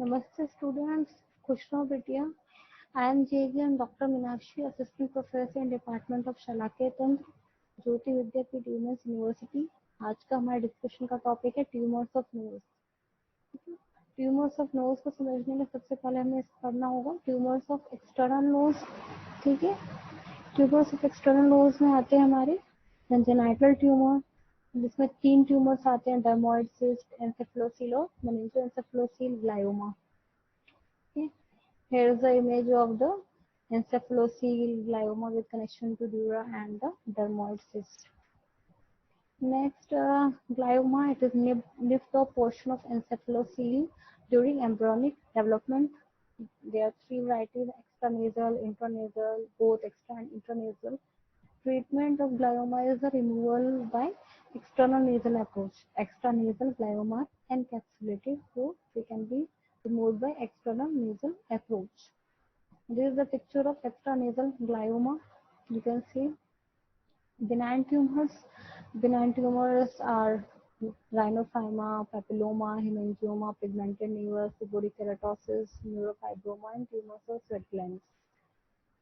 Namaste students, खुश रहो बेटिया. I am JVM Dr. Meenakshi, Assistant Professor in Department of शलाके तंत्र, ज्योति विद्यापीठ वुमेन्स यूनिवर्सिटी. आज का हमारे डिस्कशन का टॉपिक है tumours of nose. Tumours of nose को समझने में सबसे पहले हमें पढ़ना होगा ट्यूमर्स ऑफ एक्सटर्नल नोज. ठीक है, ट्यूमर्स ऑफ एक्सटर्नल नोज में आते हैं हमारे कंजेनाइटल ट्यूमर, जिसमें 3 ट्यूमर्स आते हैं, डर्मोइड सिस्ट, एंसेफलोसील और मेनिंजोएंसेफलोसील glioma. Okay. Here is the image of the encephalocele glioma with connection to dura and the dermoid cyst. Next, glioma, it is lift off portion of encephalocele during embryonic development. There are 3 varieties: extranasal, intranasal, both extra and intranasal. Treatment of glioma is the removal by external nasal approach. Extranasal glioma encapsulated, so they can be removed by external nasal approach. This is the picture of extranasal glioma. You can see benign tumors. Benign tumors are rhinophyma, papilloma, hemangioma, pigmented nevus, seborrheic keratosis, neurofibroma, and tumors of sweat glands.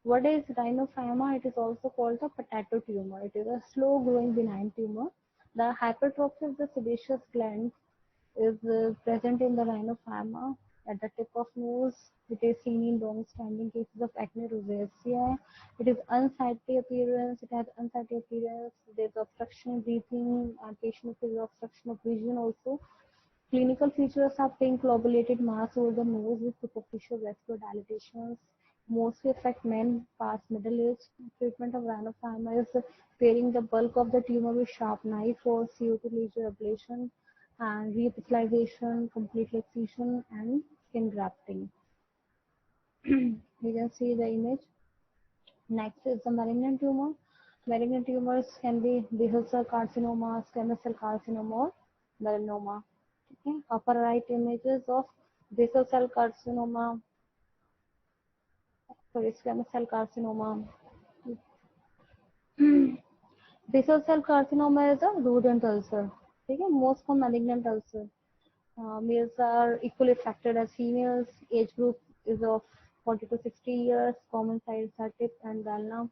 What is rhinophyma? It is also called the potato tumor. It is a slow-growing benign tumor. The hypertrophy of the sebaceous gland is present in the rhinophyma at the tip of nose. It is seen in long-standing cases of acne rosacea. It is unsightly appearance. It has unsightly appearance. There is obstruction breathing, and patient feels obstruction of vision also. Clinical features are pink lobulated mass over the nose with superficial vascular dilatations. Mostly affect men past middle age. Treatment of rhinophyma is paring the bulk of the tumor with sharp knife or CO2 laser ablation and reepithelialization, complete excision, and skin grafting. You can see the image. Next is the malignant tumor. Malignant tumors can be basal cell carcinoma, squamous cell carcinoma, or melanoma. Okay. Upper right images of basal cell carcinoma, sorry, squamous cell carcinoma. Basal cell carcinoma is a rodent ulcer. Okay. Most common malignant ulcer. Males are equally affected as females. Age group is of 40 to 60 years. Common sites are tip and ulna.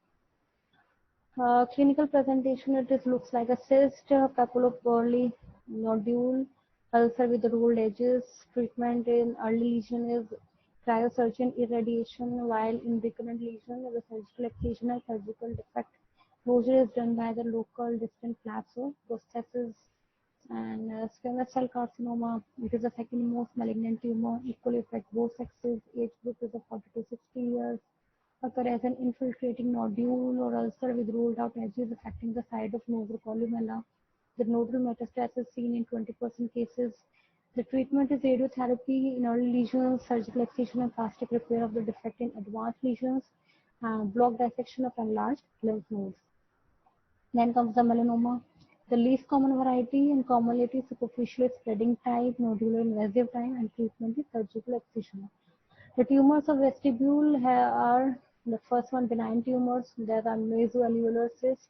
Clinical presentation, it is looks like a cyst, papillopoly nodule, ulcer with rolled edges. Treatment in early lesion is cryosurgeon irradiation, while in recurrent lesion is a surgical excision and surgical defect. Closure is done by the local distant flaps or prosthesis. And squamous cell carcinoma, it is the second most malignant tumor, equally affect both sexes. Age group is of 40 to 60 years. Occur as an infiltrating nodule or ulcer with rolled out edges affecting the side of nose or columella. The nodal metastasis seen in 20% cases. The treatment is radiotherapy in early lesions, surgical excision and plastic repair of the defect in advanced lesions, and block dissection of enlarged lymph nodes. Then comes the melanoma. The least common variety and commonly superficially spreading type, nodular invasive type, and treatment is surgical excision. The tumors of vestibule are the first one benign tumors. There are nasoalveolar cyst,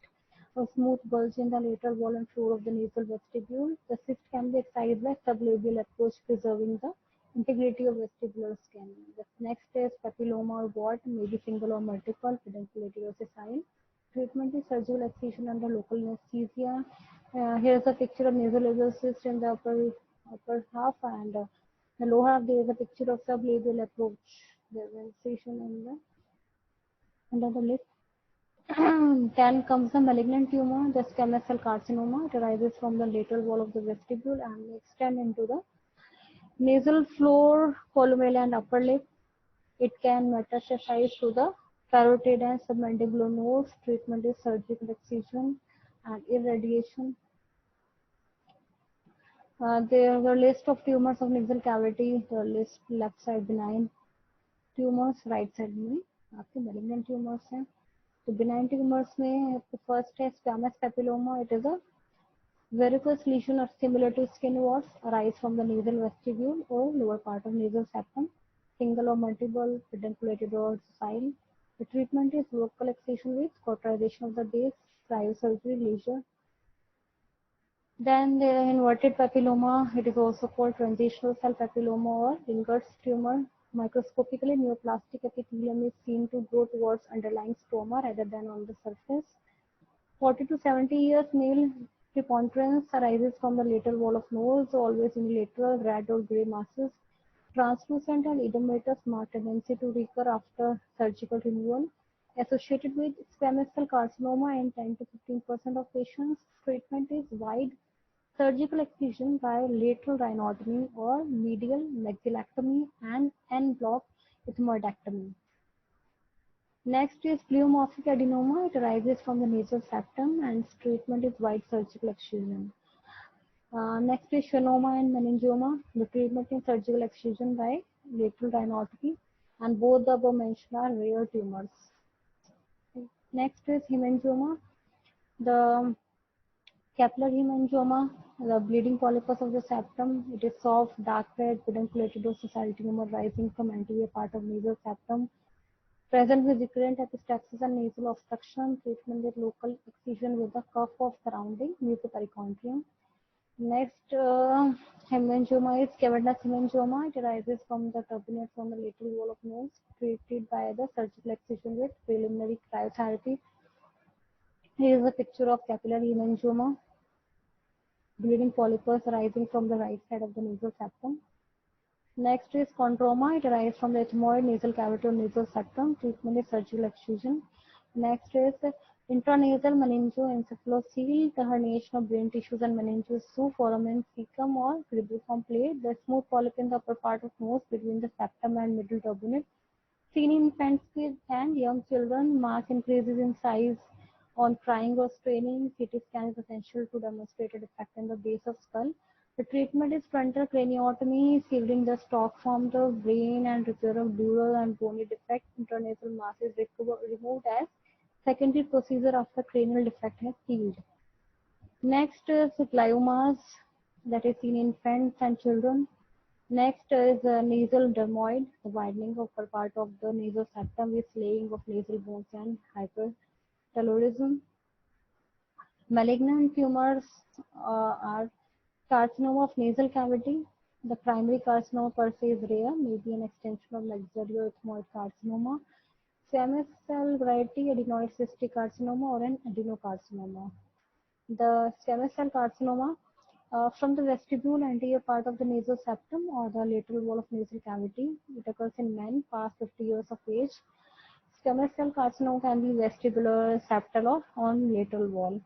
a smooth bulge in the lateral wall and floor of the nasal vestibule. The cyst can be excised by sublabial approach, preserving the integrity of vestibular skin. The next is papilloma or wart, may be single or multiple, pedunculated or sessile. Treatment is surgical excision under local anesthesia. Here's a picture of nasolabial cyst in the upper half, and the lower half there is a picture of sublabial approach. There is an incision in the under the lip. Then comes the malignant tumor, the squamous cell carcinoma. It arises from the lateral wall of the vestibule and may extend into the nasal floor, columella, and upper lip. It can metastasize to the carotid and submandibular nodes. Treatment is surgical excision and irradiation. There are a list of tumors of nasal cavity. The list left side benign tumors, right side में आपके malignant tumors हैं. तो benign tumors में first है squamous papilloma. It is a verrucous lesion or similar to skin warts arise from the nasal vestibule or lower part of nasal septum, single or multiple, pedunculated or sessile. The treatment is local excision with cauterization of the base, cryosurgery, laser. Then the inverted papilloma, it is also called transitional cell papilloma or Ringer's tumor. Microscopically, neoplastic epithelium is seen to grow towards underlying stroma rather than on the surface. 40 to 70 years male preponderance arises from the lateral wall of nose, always unilateral, red or gray masses. Translucent and edematous marked tendency to recur after surgical removal. Associated with squamous cell carcinoma in 10 to 15% of patients. Treatment is wide surgical excision by lateral rhinotomy or medial maxillectomy and en-bloc ethmoidectomy. Next is pleomorphic adenoma. It arises from the nasal septum and treatment is wide surgical excision. Next is schwannoma and meningioma. The treatment is surgical excision by lateral rhinotomy, and both the above mentioned are rare tumors. Next is hemangioma. The capillary hemangioma, the bleeding polypus of the septum. It is soft, dark red, pedunculated or sessile tumor rising from anterior part of nasal septum. Present with recurrent epistaxis and nasal obstruction. Treatment with local excision with the cuff of surrounding mucoperichondrium. Next, hemangioma is cavernous hemangioma. It arises from the turbinates on the lateral wall of nose, treated by the surgical excision with preliminary cryotherapy. Here is a picture of capillary hemangioma, bleeding polypus arising from the right side of the nasal septum. Next is chondroma. It arises from the ethmoid, nasal cavity or nasal septum. Treatment is surgical excision. Next is intranasal meningoencephalocele, the herniation of brain tissues and meninges through foramen cecum or cribriform plate. The smooth polyp in the upper part of nose between the septum and middle turbinate. Seen in infants and young children, mass increases in size on crying or straining. CT scan is essential to demonstrate a defect in the base of skull. The treatment is frontal craniotomy, severing the stalk from the brain and repair of dural and bony defect. Intranasal mass is removed as secondary procedure after cranial defect has healed. Next is gliomas, that is seen in infants and children. Next is nasal dermoid, the widening of upper part of the nasal septum with slaying of nasal bones and hypertelorism. Malignant tumors are carcinoma of nasal cavity. The primary carcinoma per se is rare, maybe an extension of maxillary or ethmoid carcinoma. Squamous cell variety adenoid cystic carcinoma or an adenocarcinoma. The squamous cell carcinoma from the vestibule anterior part of the nasal septum or the lateral wall of nasal cavity. It occurs in men past 50 years of age. Squamous cell carcinoma can be vestibular, septal, or on lateral wall.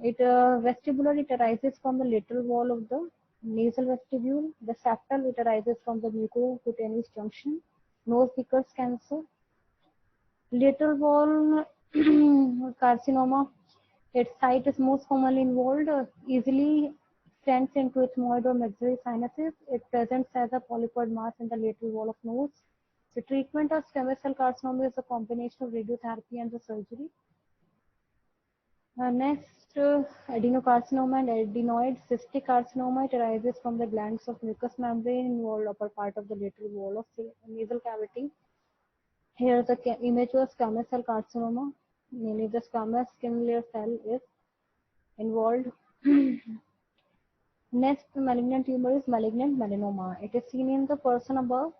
Vestibular, it arises from the lateral wall of the nasal vestibule. The septal, it arises from the mucocutaneous junction. Nose Vickers cancer. Lateral wall carcinoma, its site is most commonly involved, easily extends into ethmoid or maxillary sinuses. It presents as a polypoid mass in the lateral wall of nose. The treatment of squamous cell carcinoma is a combination of radiotherapy and the surgery. Next, adenocarcinoma and adenoid cystic carcinoma. It arises from the glands of mucous membrane involved upper part of the lateral wall of nasal cavity. Here the image of squamous cell carcinoma, mainly the squamous skin layer cell is involved. Next malignant tumor is malignant melanoma. It is seen in the person above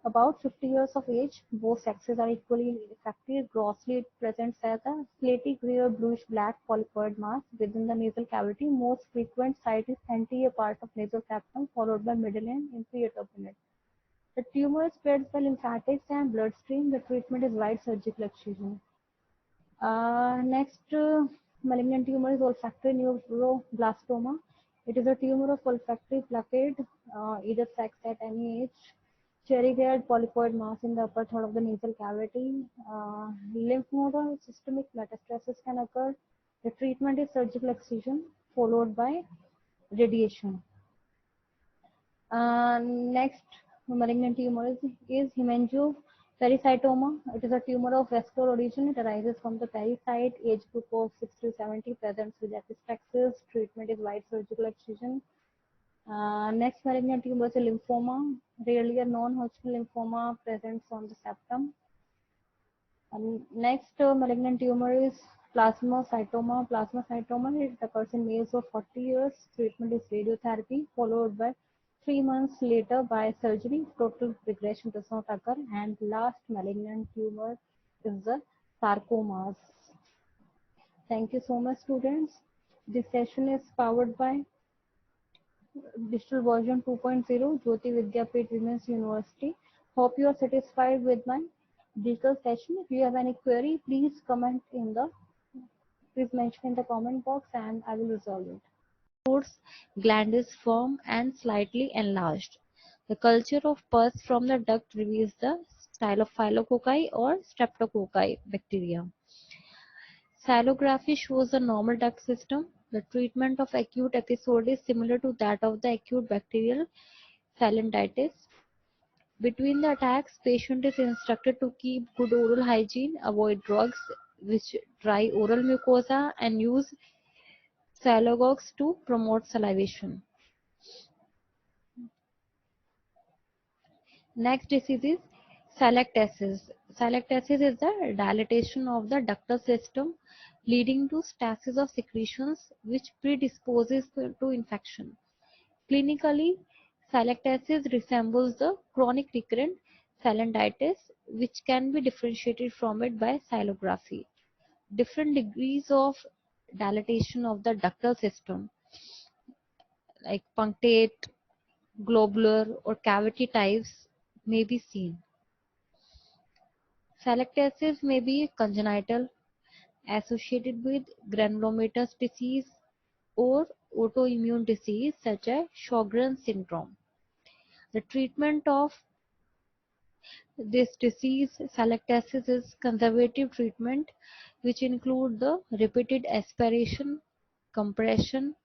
about 50 years of age. Both sexes are equally affected. Grossly, it presents as a slaty gray or bluish black polypoid mass within the nasal cavity. Most frequent site is anterior part of nasal septum, followed by middle and inferior turbinate. The tumor spreads by lymphatics and bloodstream. The treatment is wide surgical excision. Next, malignant tumor is olfactory neuroblastoma. It is a tumor of olfactory placid, either sex at any age. Cherry red polypoid mass in the upper third of the nasal cavity. Lymph node or systemic metastasis can occur. The treatment is surgical excision followed by radiation. Next malignant tumor is hemangiopericytoma. It is a tumor of vascular origin. It arises from the pericyte, age group of 60 to 70, presents with epistaxis. Treatment is wide surgical excision. Next malignant tumor is a lymphoma. Rarely a non-Hodgkin lymphoma presents on the septum. Next malignant tumor is Plasmacytoma. Plasmacytoma, it occurs in males of 40 years. Treatment is radiotherapy, followed by 3 months later by surgery. Total regression does not occur. And last malignant tumor is the sarcomas. Thank you so much, students. This session is powered by Digital Version 2.0, Jyoti Vidyapeeth Women's University. Hope you are satisfied with my digital session. If you have any query, please mention in the comment box and I will resolve it. Throat's gland is firm and slightly enlarged. The culture of pus from the duct reveals the Staphylococcus or Streptococcus bacteria. Psalmography shows the normal duct system. The treatment of acute episode is similar to that of the acute bacterial phyllangitis. Between the attacks, patient is instructed to keep good oral hygiene, avoid drugs which dry oral mucosa, and use Sialogogues to promote salivation. Next disease is salactasis. Salactasis is the dilatation of the ductal system leading to stasis of secretions which predisposes to infection. Clinically, salactasis resembles the chronic recurrent phalangitis, which can be differentiated from it by psalmography. Different degrees of dilatation of the ductal system, like punctate, globular, or cavity types, may be seen. Salactasis may be congenital, associated with granulomatous disease or autoimmune disease such as Sjogren's syndrome. The treatment of this disease, salactasis, is conservative treatment which include the repeated aspiration, compression,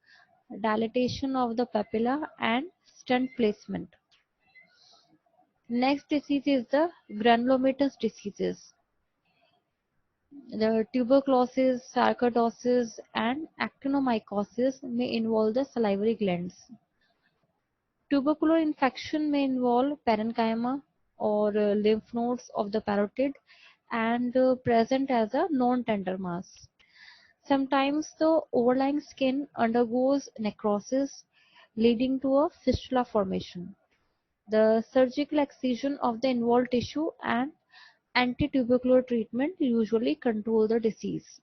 dilatation of the papilla and stent placement. Next disease is the granulomatous diseases. The tuberculosis, sarcoidosis and actinomycosis may involve the salivary glands. Tubercular infection may involve parenchyma or lymph nodes of the parotid and present as a non-tender mass. Sometimes the overlying skin undergoes necrosis, leading to a fistula formation. The surgical excision of the involved tissue and anti-tubercular treatment usually control the disease.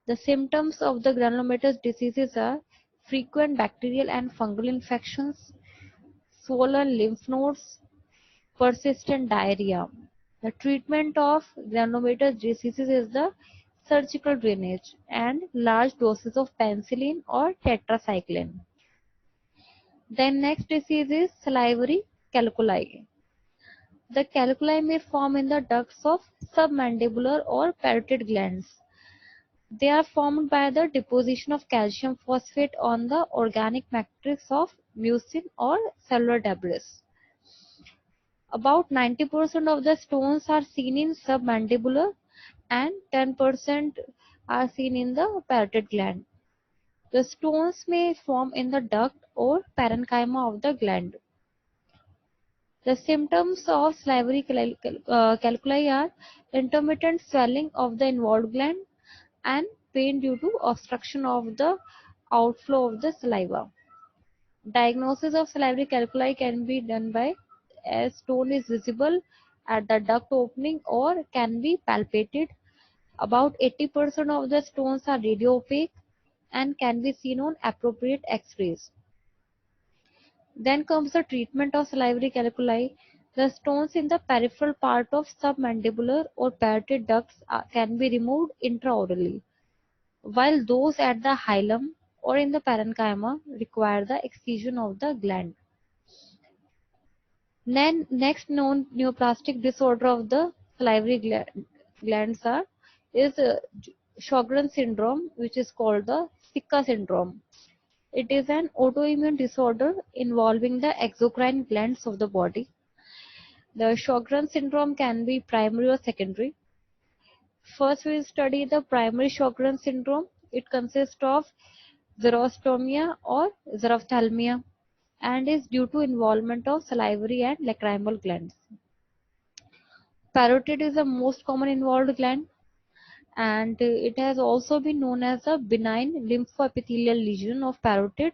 The symptoms of the granulomatous diseases are frequent bacterial and fungal infections, swollen lymph nodes, persistent diarrhea. The treatment of granulomatous diseases is the surgical drainage and large doses of penicillin or tetracycline. Then next disease is salivary calculi. The calculi may form in the ducts of submandibular or parotid glands. They are formed by the deposition of calcium phosphate on the organic matrix of mucin or cellular debris. About 90% of the stones are seen in submandibular and 10% are seen in the parotid gland. The stones may form in the duct or parenchyma of the gland. The symptoms of salivary calculi are intermittent swelling of the involved gland and pain due to obstruction of the outflow of the saliva. Diagnosis of salivary calculi can be done by a stone is visible at the duct opening or can be palpated. About 80% of the stones are radio-opaque and can be seen on appropriate X-rays. Then comes the treatment of salivary calculi. The stones in the peripheral part of submandibular or parotid ducts can be removed intraorally, while those at the hilum or in the parenchyma require the excision of the gland. Then next known neoplastic disorder of the salivary glands is Sjogren's syndrome, which is called the Sika syndrome. It is an autoimmune disorder involving the exocrine glands of the body. The Sjogren's syndrome can be primary or secondary. First, we will study the primary Sjogren's syndrome. It consists of xerostomia or xerophthalmia and is due to involvement of salivary and lacrimal glands. Parotid is the most common involved gland and it has also been known as a benign lymphoepithelial lesion of parotid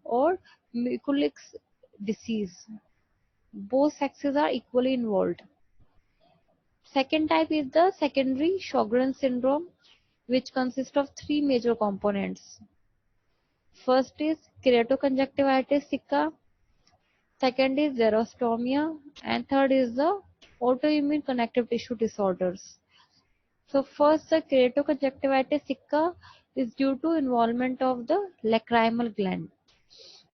or Mikulicz disease. Both sexes are equally involved. Second type is the secondary Sjogren syndrome, which consists of three major components. First is keratoconjunctivitis sicca, second is xerostomia, and third is the autoimmune connective tissue disorders. So first, the keratoconjunctivitis sicca is due to involvement of the lacrimal gland.